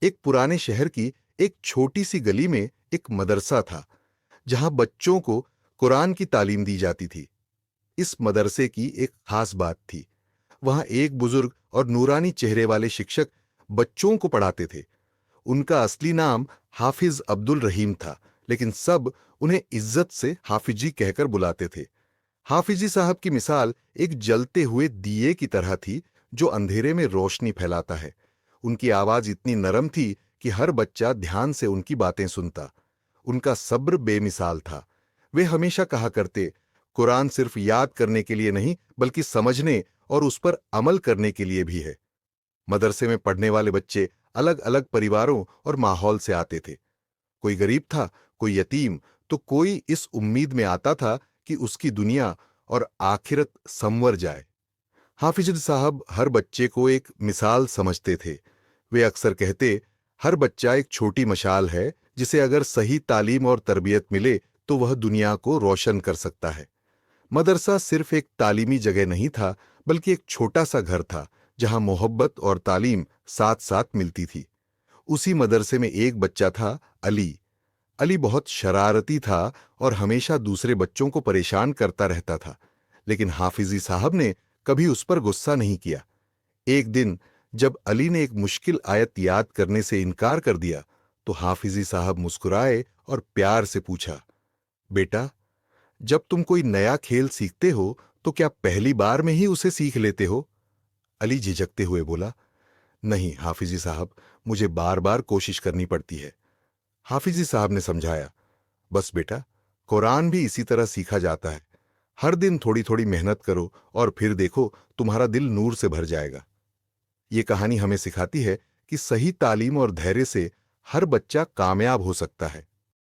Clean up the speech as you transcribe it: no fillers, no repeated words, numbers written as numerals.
एक पुराने शहर की एक छोटी सी गली में एक मदरसा था, जहां बच्चों को कुरान की तालीम दी जाती थी। इस मदरसे की एक खास बात थी। वहां एक बुजुर्ग और नूरानी चेहरे वाले शिक्षक बच्चों को पढ़ाते थे। उनका असली नाम हाफिज अब्दुल रहीम था, लेकिन सब उन्हें इज्जत से हाफिजी कहकर बुलाते थे। हाफिजी साहब की मिसाल एक जलते हुए दिए की तरह थी, जो अंधेरे में रोशनी फैलाता है। उनकी आवाज इतनी नरम थी कि हर बच्चा ध्यान से उनकी बातें सुनता। उनका सब्र बेमिसाल था। वे हमेशा कहा करते, कुरान सिर्फ याद करने के लिए नहीं, बल्कि समझने और उस पर अमल करने के लिए भी है। मदरसे में पढ़ने वाले बच्चे अलग अलग परिवारों और माहौल से आते थे। कोई गरीब था, कोई यतीम, तो कोई इस उम्मीद में आता था कि उसकी दुनिया और आखिरत संवर जाए। हाफिज साहब हर बच्चे को एक मिसाल समझते थे। वे अक्सर कहते, हर बच्चा एक छोटी मशाल है, जिसे अगर सही तालीम और तरबियत मिले तो वह दुनिया को रोशन कर सकता है। मदरसा सिर्फ एक तालीमी जगह नहीं था, बल्कि एक छोटा सा घर था, जहां मोहब्बत और तालीम साथ साथ मिलती थी। उसी मदरसे में एक बच्चा था, अली। अली बहुत शरारती था और हमेशा दूसरे बच्चों को परेशान करता रहता था, लेकिन हाफिजी साहब ने कभी उस पर गुस्सा नहीं किया। एक दिन जब अली ने एक मुश्किल आयत याद करने से इनकार कर दिया, तो हाफिजी साहब मुस्कुराए और प्यार से पूछा, बेटा, जब तुम कोई नया खेल सीखते हो तो क्या पहली बार में ही उसे सीख लेते हो? अली झिझकते हुए बोला, नहीं हाफिजी साहब, मुझे बार बार कोशिश करनी पड़ती है। हाफिजी साहब ने समझाया, बस बेटा, कुरान भी इसी तरह सीखा जाता है। हर दिन थोड़ी थोड़ी मेहनत करो और फिर देखो, तुम्हारा दिल नूर से भर जाएगा। ये कहानी हमें सिखाती है कि सही तालीम और धैर्य से हर बच्चा कामयाब हो सकता है।